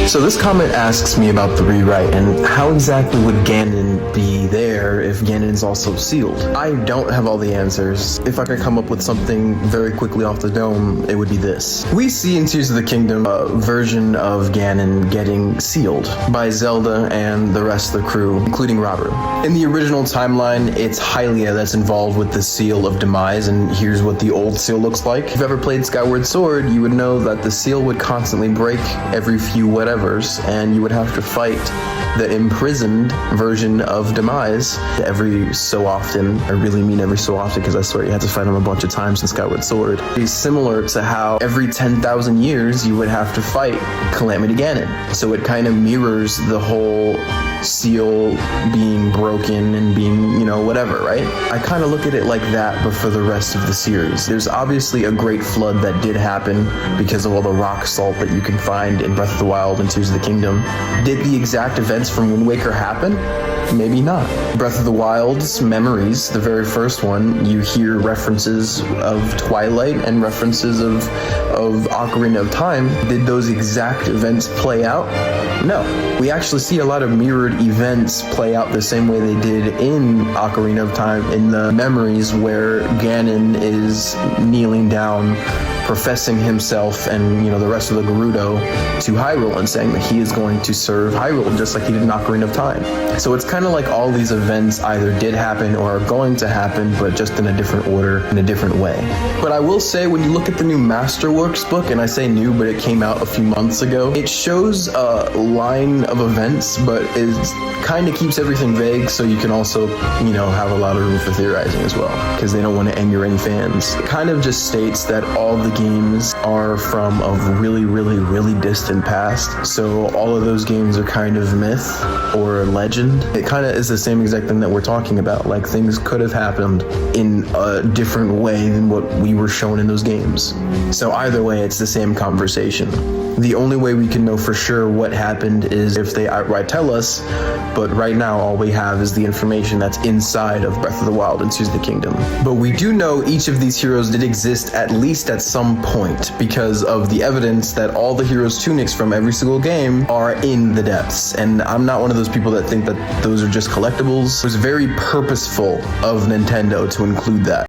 So this comment asks me about the rewrite and how exactly would Ganon be there if Ganon's also sealed? I don't have all the answers. If I could come up with something very quickly off the dome, it would be this. We see in Tears of the Kingdom a version of Ganon getting sealed by Zelda and the rest of the crew, including Robert. In the original timeline, it's Hylia that's involved with the Seal of Demise, and here's what the old seal looks like. If you've ever played Skyward Sword, you would know that the seal would constantly break every few whatevers, and you would have to fight the imprisoned version of Demise every so often. I really mean every so often, because I swear you had to fight him a bunch of times in Skyward Sword. It's similar to how every 10,000 years you would have to fight Calamity Ganon. So it kind of mirrors the whole seal being broken and being, whatever, right? I kind of look at it like that, but for the rest of the series. There's obviously a great flood that did happen because of all the rock salt that you can find in Breath of the Wild and Tears of the Kingdom. Did the exact events from Wind Waker happen? Maybe not. Breath of the Wild's Memories, the very first one, you hear references of Twilight and references of Ocarina of Time. Did those exact events play out? No. We actually see a lot of mirrored events play out the same way they did in Ocarina of Time in the Memories, where Ganon is kneeling down, professing himself and the rest of the Gerudo to Hyrule and saying that he is going to serve Hyrule just like he did in Ocarina of Time. So it's kind of like all these events either did happen or are going to happen, but just in a different order, in a different way. But I will say, when you look at the new Masterworks book, and I say new, but it came out a few months ago, it shows a line of events, but it kind of keeps everything vague, so you can also, have a lot of room for theorizing as well, because they don't want to anger any fans. It kind of just states that all the games are from a really, really, really distant past, so all of those games are kind of myth or legend. It kind of is the same exact thing that we're talking about, like things could have happened in a different way than what we were shown in those games. So either way, it's the same conversation. The only way we can know for sure what happened is if they outright tell us, but right now all we have is the information that's inside of Breath of the Wild and Tears of the Kingdom. But we do know each of these heroes did exist at least at some point, because of the evidence that all the heroes' tunics from every single game are in the depths. And I'm not one of those people that think that those are just collectibles. It was very purposeful of Nintendo to include that.